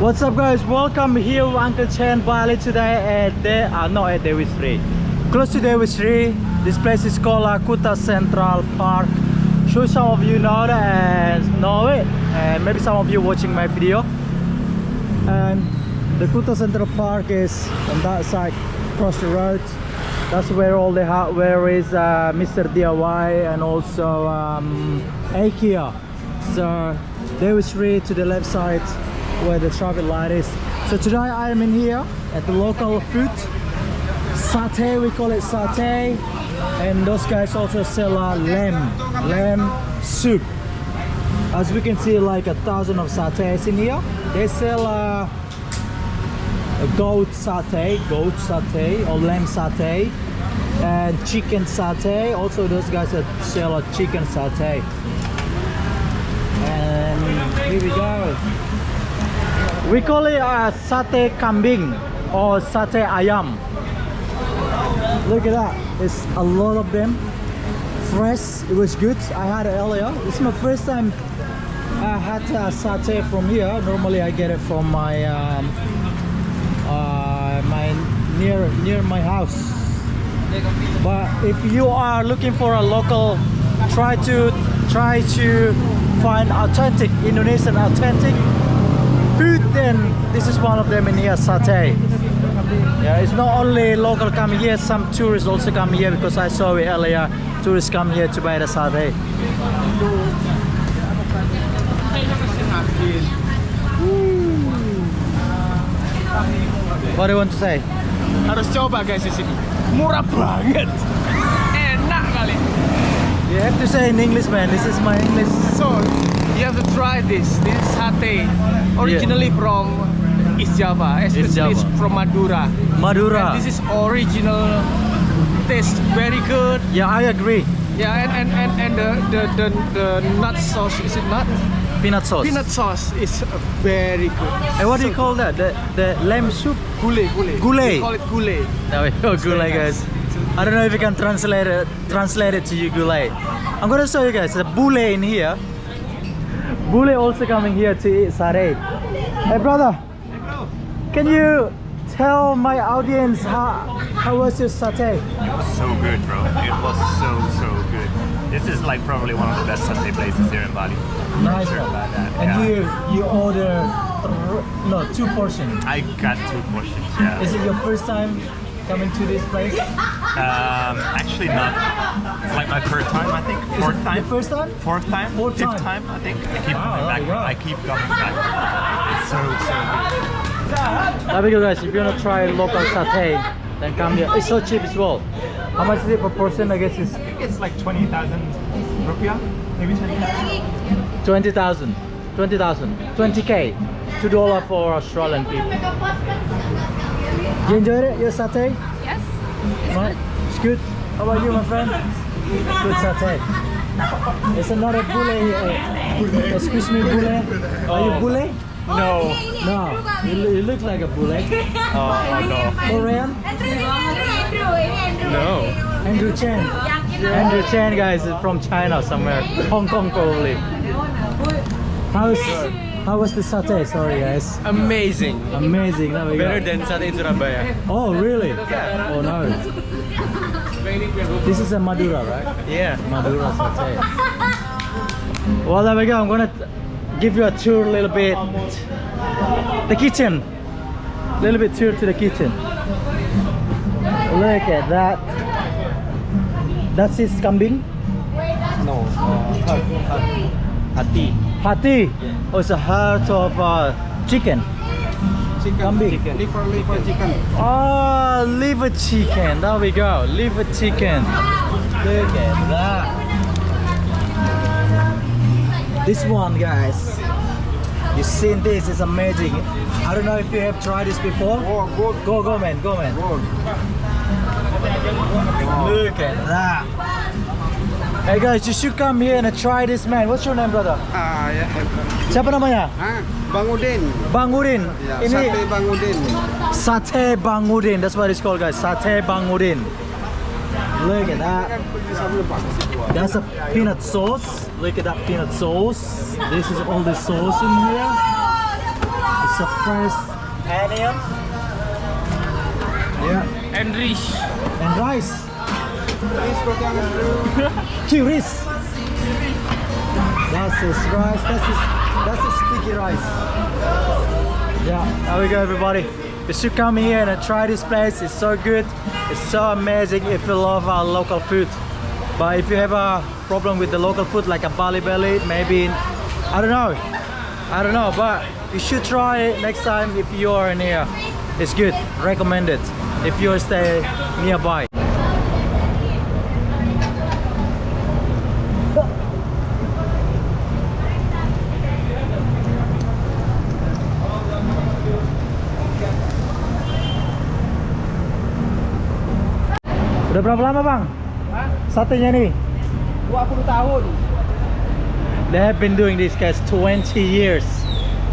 What's up guys, welcome here with Uncle Chen Bali today at Davis 3, close to Davis 3. This place is called Kuta Central Park. Sure some of you know it, and maybe some of you watching my video. And the Kuta Central Park is on that side, across the road. That's where all the hardware is, Mr. DIY and also IKEA. So Davis 3 to the left side where the traffic light is. So today I am in here at the local food Satay, we call it Satay, and those guys also sell lamb soup. As we can see, like 1,000 of satays in here. They sell a goat satay or lamb satay and chicken satay. Also those guys that sell a chicken satay. And here we go. We call it satay kambing or satay ayam. Look at that, it's a lot of them. Fresh, it was good. I had it earlier. This is my first time I had satay from here. Normally I get it from my near my house. But if you are looking for a local, try to find authentic Indonesian authentic food, then this is one of them in here, satay. Yeah, it's not only local come here, some tourists also come here, because I saw it earlier. Tourists come here to buy the satay. What do you want to say? Harus coba guys di sini. Murah banget. Enak kali. You have to say in English, man. This is my English. So, you have to try this. This is satay. Originally from East Java, especially it's from Madura. Madura. And this is original taste, very good. Yeah, I agree. Yeah, and the nut sauce, is it nut? Peanut sauce. Peanut sauce is very good. And what do you call that? The lamb soup? Gulai. Gulai. We call it gulai. There we go, gulai guys. I don't know if you can translate it to you, gulai. I'm gonna show you guys the bule in here. Bule also coming here to eat satay. Hey brother, can you tell my audience how was your satay? It was so good, bro. It was so good. This is like probably one of the best satay places here in Bali. Nice Sure one. about that. And Yeah. you order 2 portions. I got 2 portions. Yeah. Is it your first time coming to this place? Actually not. It's like my 3rd time, I think. 4th time. The first time? 4th time. Fourth 5th time. time, I think. I keep coming there you go. back. I keep coming back. It's so good. There we go guys, if you want to try local satay, then come here. It's so cheap as well. How much is it per portion? I guess it's I think it's like 20,000 rupiah, maybe 20,000. 20,000. 20k. $2 for Australian people. You enjoyed it? Your satay? Yes. Right? It's good. How about you, my friend? Good satay. It's another bule here. Excuse me, bule. Are you bule? No. No. You look like a bule. Oh no. Korean? No. Andrew Chen. Andrew Chen, guys, is from China somewhere. Hong Kong probably. How was the satay? Sorry guys. Amazing. Amazing. There we go. Better than satay in Surabaya. Oh really? Oh no. This is a Madura, right? Yeah. Madura satay. Well, there we go. I'm gonna give you a tour a little bit. The kitchen. A little bit tour to the kitchen. Look at that. That's his kambing? No. Hati. Hati. Oh, it's a heart of chicken. Kambing. Liver chicken. Oh, liver chicken. There we go. Liver chicken. Look at that. This one, guys. You've seen this, it's amazing. I don't know if you have tried this before. Oh, good. Go man, go man. Look at that. Hey guys, you should come here and try this, man. What's your name, brother? Ya. Siapa namanya? Bang Udin. Bang Udin. Ya, Ini sate Bang Udin. Satay Bang Udin. That's what it's called, guys. Satay Bang Udin. Look at that. That's a peanut sauce. Look at that peanut sauce. This is all the sauce in here. It's of fresh onion. Yeah. And rich. And rice. Rice. That's his rice. That's his sticky rice. Yeah, there we go, everybody. You should come here and try this place. It's so good. It's so amazing if you love our local food. But if you have a problem with the local food, like a Bali belly, maybe I don't know. But you should try it next time if you are in here. It's good. Recommend it if you stay nearby. Udah berapa lama bang? Hah? Satenya nih? 20 tahun. They have been doing this guys 20 years.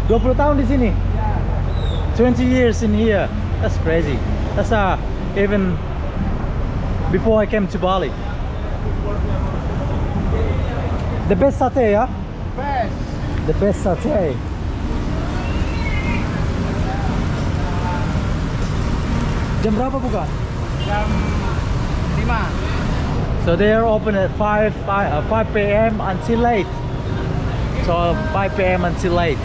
20 tahun di sini? Yeah. 20 years in here. That's crazy. That's even before I came to Bali. The best satay, ya? Best. The best satay. Jam berapa buka? Jam 5. So they are open at 5 p.m. until late. So 5 p.m. until late.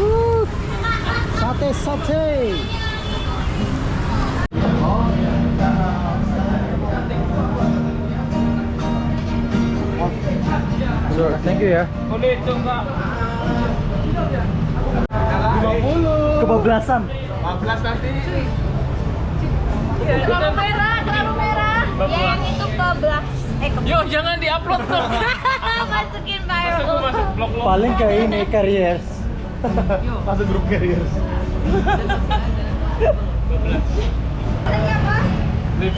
Woo! Satay. Sure, thank you ya. Boleh itu enggak? 50. Kebablasan. 15 nanti. Terlalu merah. Yang itu keblas. Yo, jangan diupload tuh. Masukin viral. Masuk vlog lo. Paling kayak ini careers. Masuk grup careers. Ini apa? Lip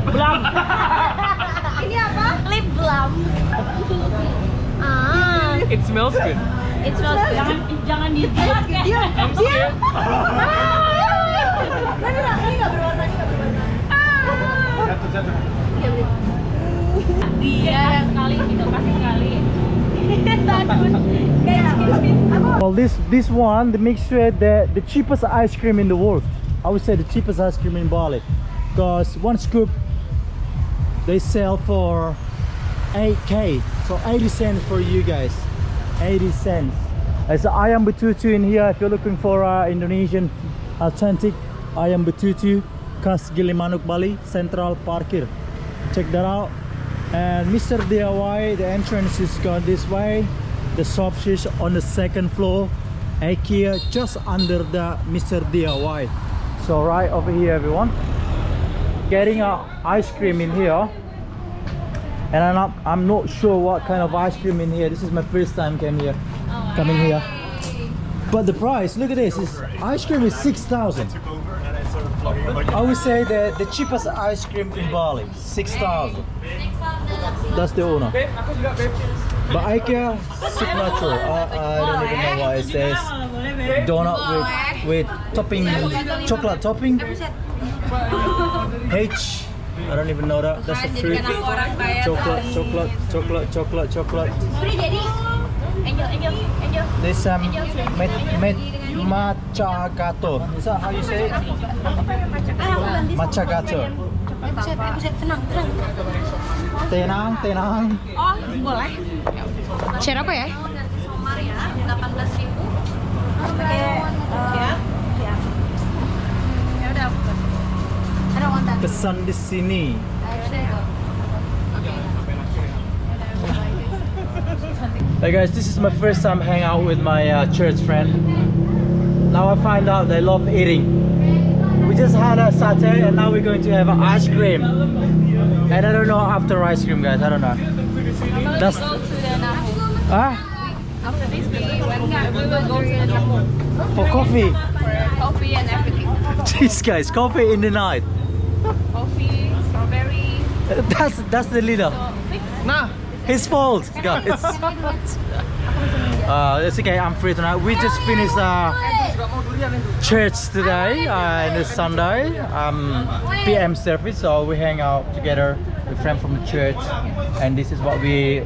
Blam. Ini apa? Lip balm. It smells good. It smells good. Jangan dijilat ya. I'm scared. Ini nggak berwarna. Dia sekali gitu kasih sekali. Well, this one, the mixture, the cheapest ice cream in the world. I would say the cheapest ice cream in Bali, because one scoop they sell for 8k, so 80 cents for you guys. 80 cents. There's an ayam betutu in here if you're looking for Indonesian authentic ayam betutu, khas Gilimanuk Bali, Central Parkir. Check that out. And Mr. DIY, the entrance is gone this way. The shop is on the second floor. IKEA just under the Mr. DIY. So right over here, everyone. Getting a ice cream in here. And I'm not sure what kind of ice cream in here. This is my first time coming here. But the price, look at this. Ice cream is 6,000. I would say that the cheapest ice cream in Bali, 6,000. That's the owner. Babe, aku juga babe. But IKEA signature. I don't even know why it says donut with topping, chocolate topping. H. I don't even know that. That's a fruit. Chocolate. Angel. There's matcha gato. Is that how you say it? Matcha gato. Tenang. Oh, boleh. Share apa ya? Somar ya, 18.000. Ya. Ya udah. I don't want that. Pesan di sini. Hey guys, this is my first time hanging out with my church friend. Now I find out they love eating. We just had a satay and now we're going to have an ice cream. And I don't know after ice cream, guys. I don't know. That's Go to the Namu. ah After this, we will go to the Namu for coffee. for coffee and everything. Jeez, guys, coffee in the night. Coffee, strawberry. That's the leader. Nah, His fault, guys. It's okay. I'm free tonight. We just finished church today and it's Sunday PM service, so we hang out together with friends from the church, and this is what we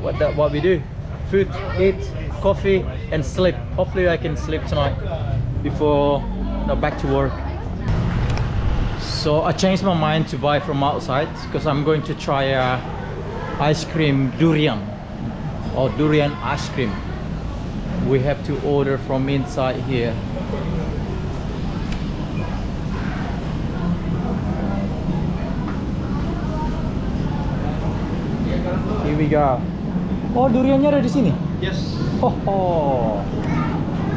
do: food, eat, coffee and sleep. Hopefully I can sleep tonight before back to work. So I changed my mind to buy from outside because I'm going to try ice cream durian or durian ice cream. We have to order from inside here. Here we go. Oh, duriannya ada di sini? Yes. Oh.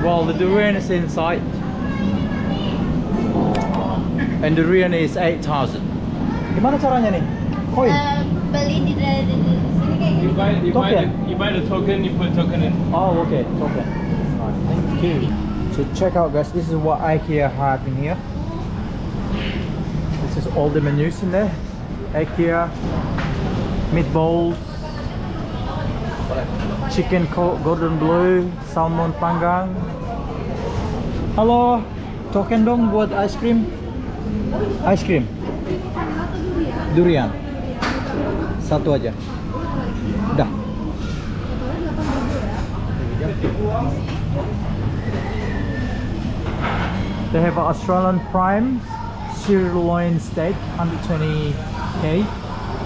Well, the durian is inside. And durian is 8,000. Gimana caranya nih? Koin? Beli di sini kayak gini. You buy the token, you put token in. Oh, okay. Alright, thank you. So check out, guys. This is what IKEA have in here. This is all the menus in there. IKEA meatballs, chicken golden blue, salmon panggang. Halo, token dong buat ice cream. Ice cream. Durian. Satu aja. Dah. They have an Australian prime sirloin steak 120k.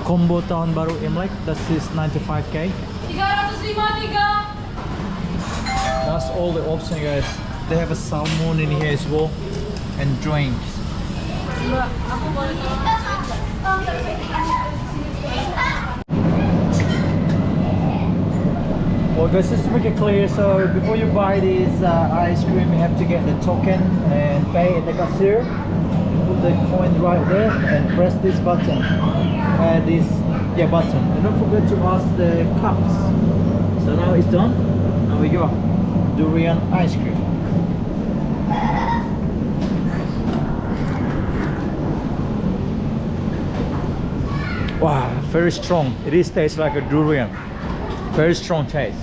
Combo tahun baru Imlek, that is 95k. 353. That's all the options, guys. They have a salmon in here as well and drinks. Well, guys, just to make it clear, so before you buy this ice cream, you have to get the token and pay at the cashier. Put the coin right there and press this button. Button. And don't forget to ask the cups. So now it's done. Now we go. Durian ice cream. Wow, very strong. It tastes like a durian. Very strong taste.